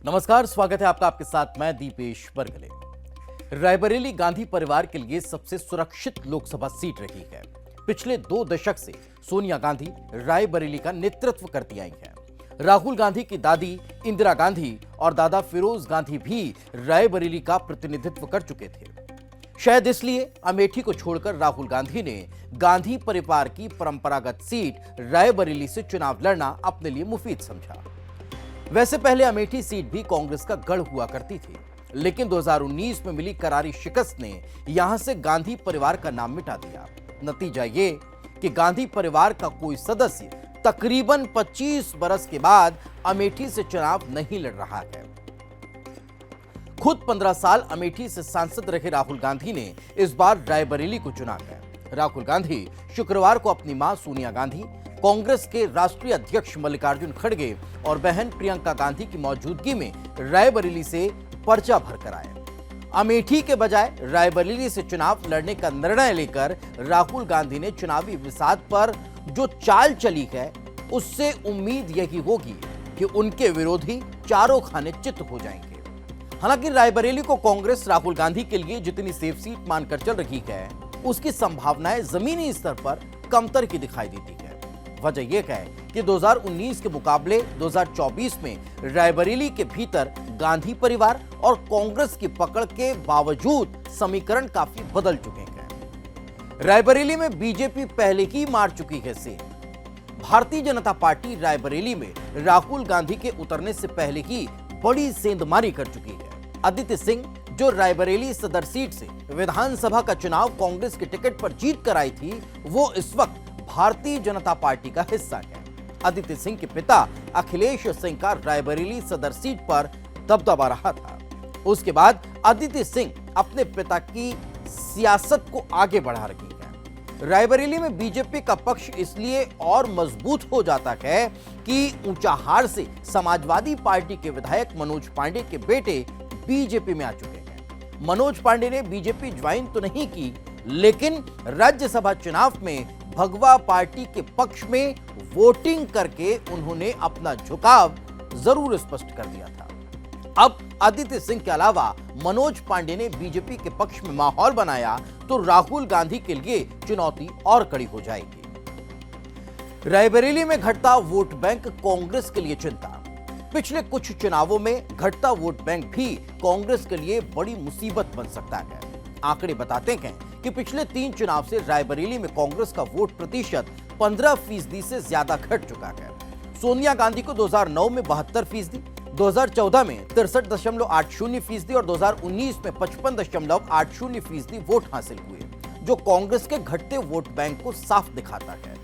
नमस्कार, स्वागत है आपका। आपके साथ मैं दीपेश बरगले। रायबरेली गांधी परिवार के लिए सबसे सुरक्षित लोकसभा सीट रही है। पिछले 2 दशक से सोनिया गांधी रायबरेली का नेतृत्व करती आई हैं। राहुल गांधी की दादी इंदिरा गांधी और दादा फिरोज गांधी भी रायबरेली का प्रतिनिधित्व कर चुके थे। शायद इसलिए अमेठी को छोड़कर राहुल गांधी ने गांधी परिवार की परंपरागत सीट रायबरेली से चुनाव लड़ना अपने लिए मुफीद समझा। वैसे पहले अमेठी सीट भी कांग्रेस का गढ़ हुआ करती थी, लेकिन 2019 में मिली करारी शिकस्त ने यहां से गांधी परिवार का नाम मिटा दिया। नतीजा ये कि गांधी परिवार का कोई सदस्य तकरीबन 25 बरस के बाद अमेठी से चुनाव नहीं लड़ रहा है। खुद 15 साल अमेठी से सांसद रहे राहुल गांधी ने इस बार रायबरेली को चुना है। राहुल गांधी शुक्रवार को अपनी मां सोनिया गांधी, कांग्रेस के राष्ट्रीय अध्यक्ष मल्लिकार्जुन खड़गे और बहन प्रियंका गांधी की मौजूदगी में रायबरेली से पर्चा भरकर आए। अमेठी के बजाय रायबरेली से चुनाव लड़ने का निर्णय लेकर राहुल गांधी ने चुनावी विसात पर जो चाल चली है, उससे उम्मीद यही होगी कि उनके विरोधी चारों खाने चित हो जाएंगे। हालांकि रायबरेली को कांग्रेस राहुल गांधी के लिए जितनी सेफ सीट मानकर चल रही है, उसकी संभावनाएं जमीनी स्तर पर कमतर की दिखाई देती है। वजह यह है कि 2019 के मुकाबले 2024 में रायबरेली के भीतर गांधी परिवार और कांग्रेस की पकड़ के बावजूद समीकरण काफी बदल चुके हैं। रायबरेली में बीजेपी पहले ही मार चुकी है सेंध। भारतीय जनता पार्टी रायबरेली में राहुल गांधी के उतरने से पहले ही बड़ी सेंधमारी कर चुकी है। आदित्य सिंह, जो रायबरेली सदर सीट से विधानसभा का चुनाव कांग्रेस के टिकट पर जीत कर आई थी, वो इस वक्त भारतीय जनता पार्टी का हिस्सा है। आदित्य सिंह के पिता अखिलेश सिंह का रायबरेली सदर सीट पर दबदबा रहा था। उसके बाद आदित्य सिंह अपने पिता की सियासत को आगे बढ़ा रही है। रायबरेली में बीजेपी का पक्ष इसलिए और मजबूत हो जाता है कि ऊंचाहार से समाजवादी पार्टी के विधायक मनोज पांडे के बेटे बीजेपी में आ चुके हैं। मनोज पांडे ने बीजेपी ज्वाइन तो नहीं की, लेकिन राज्यसभा चुनाव में भगवा पार्टी के पक्ष में वोटिंग करके उन्होंने अपना झुकाव जरूर स्पष्ट कर दिया था। अब आदित्य सिंह के अलावा मनोज पांडे ने बीजेपी के पक्ष में माहौल बनाया तो राहुल गांधी के लिए चुनौती और कड़ी हो जाएगी। रायबरेली में घटता वोट बैंक कांग्रेस के लिए चिंता। पिछले कुछ चुनावों में घटता वोट बैंक भी कांग्रेस के लिए बड़ी मुसीबत बन सकता है। आंकड़े बताते हैं कि पिछले 3 चुनाव से रायबरेली में कांग्रेस का वोट प्रतिशत 15% से ज्यादा घट चुका है। सोनिया गांधी को 2009 में 72%, 2014 में 63.80% और 2019 में 55.80% वोट हासिल हुए, जो कांग्रेस के घटते वोट बैंक को साफ दिखाता है।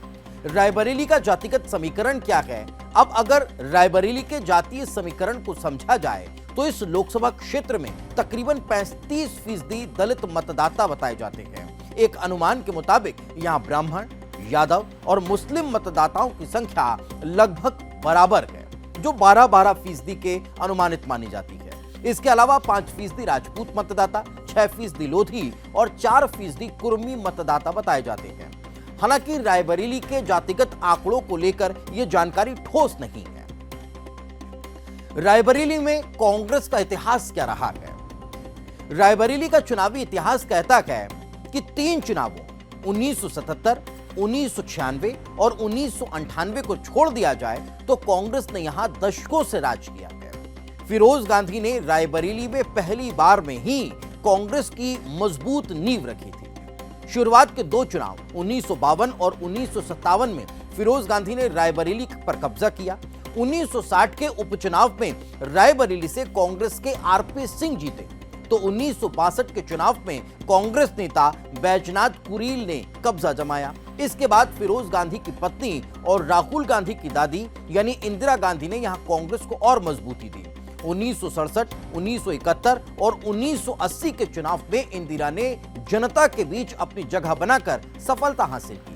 रायबरेली का जातिगत समीकरण क्या है? अब अगर रायबरेली के जातीय समीकरण को समझा जाए तो इस लोकसभा क्षेत्र में तकरीबन 35% दलित मतदाता बताए जाते हैं। एक अनुमान के मुताबिक यहां ब्राह्मण, यादव और मुस्लिम मतदाताओं की संख्या लगभग बराबर है, जो 12% के अनुमानित मानी जाती है। इसके अलावा 5% राजपूत मतदाता, 6% लोधी और 4% कुर्मी मतदाता बताए जाते हैं। हालांकि रायबरेली के जातिगत आंकड़ों को लेकर यह जानकारी ठोस नहीं है। रायबरेली में कांग्रेस का इतिहास क्या रहा है? रायबरेली का चुनावी इतिहास कहता है कि 3 चुनावों 1977, 1996 और 1998 को छोड़ दिया जाए तो कांग्रेस ने यहां दशकों से राज किया है। फिरोज गांधी ने रायबरेली में पहली बार में ही कांग्रेस की मजबूत नींव रखी थी। शुरुआत के 2 चुनाव 1952 और 1957 में फिरोज गांधी ने रायबरेली पर कब्जा किया। 1960 के उपचुनाव में रायबरेली से कांग्रेस के आरपी सिंह जीते, तो 1962 के चुनाव में कांग्रेस नेता बैजनाथ कुरील ने कब्जा जमाया। इसके बाद फिरोज गांधी की पत्नी और राहुल गांधी की दादी यानी इंदिरा गांधी ने यहां कांग्रेस को और मजबूती दी। 1967, 1971 और 1980 के चुनाव में इंदिरा ने जनता के बीच अपनी जगह बनाकर सफलता हासिल की।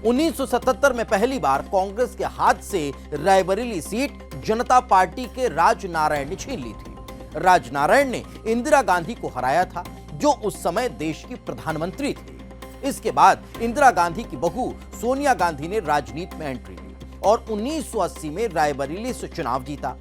1977 में पहली बार कांग्रेस के हाथ से रायबरेली सीट जनता पार्टी के राजनारायण ने छीन ली थी। राजनारायण ने इंदिरा गांधी को हराया था, जो उस समय देश की प्रधानमंत्री थी। इसके बाद इंदिरा गांधी की बहू सोनिया गांधी ने राजनीति में एंट्री ली और 1980 में रायबरेली से चुनाव जीता।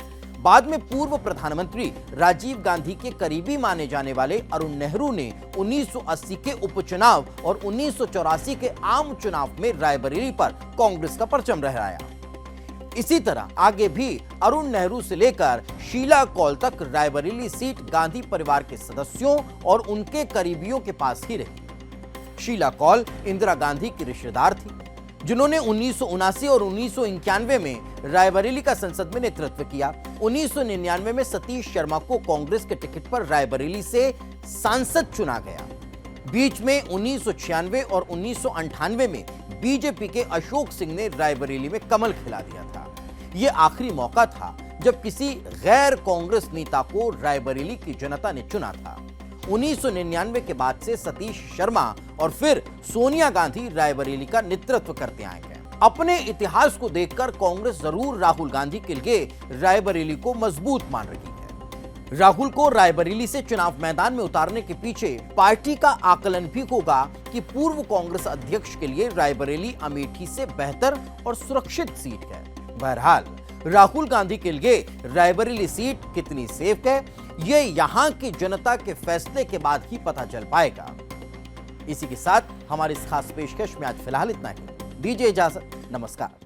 बाद में पूर्व प्रधानमंत्री राजीव गांधी के करीबी माने जाने वाले अरुण नेहरू ने 1980 के उपचुनाव और 1984 के आम चुनाव में रायबरेली पर कांग्रेस का परचम लहराया। इसी तरह आगे भी अरुण नेहरू से लेकर शीला कौल तक रायबरेली सीट गांधी परिवार के सदस्यों और उनके करीबियों के पास ही रही। शीला कौल इंदिरा गांधी की रिश्तेदार थी, जिन्होंने 1979 और 1991 में रायबरेली का संसद में नेतृत्व किया। 1999 में सतीश शर्मा को कांग्रेस के टिकट पर रायबरेली से सांसद चुना गया। बीच में 1996 और 1998 में बीजेपी के अशोक सिंह ने रायबरेली में कमल खिला दिया था। यह आखिरी मौका था जब किसी गैर कांग्रेस नेता को रायबरेली की जनता ने चुना था। 1999 के बाद से सतीश शर्मा और फिर सोनिया गांधी रायबरेली का नेतृत्व करते आए हैं। अपने इतिहास को देखकर कांग्रेस जरूर राहुल गांधी के लिए रायबरेली को मजबूत मान रही है। राहुल को रायबरेली से चुनाव मैदान में उतारने के पीछे पार्टी का आकलन भी होगा कि पूर्व कांग्रेस अध्यक्ष के लिए रायबरेली अमेठी से बेहतर और सुरक्षित सीट है। बहरहाल राहुल गांधी के लिए रायबरेली सीट कितनी सेफ है, ये यहां की जनता के फैसले के बाद ही पता चल पाएगा। इसी के साथ हमारी इस खास पेशकश में आज फिलहाल इतना ही। दीजिए इजाजत, नमस्कार।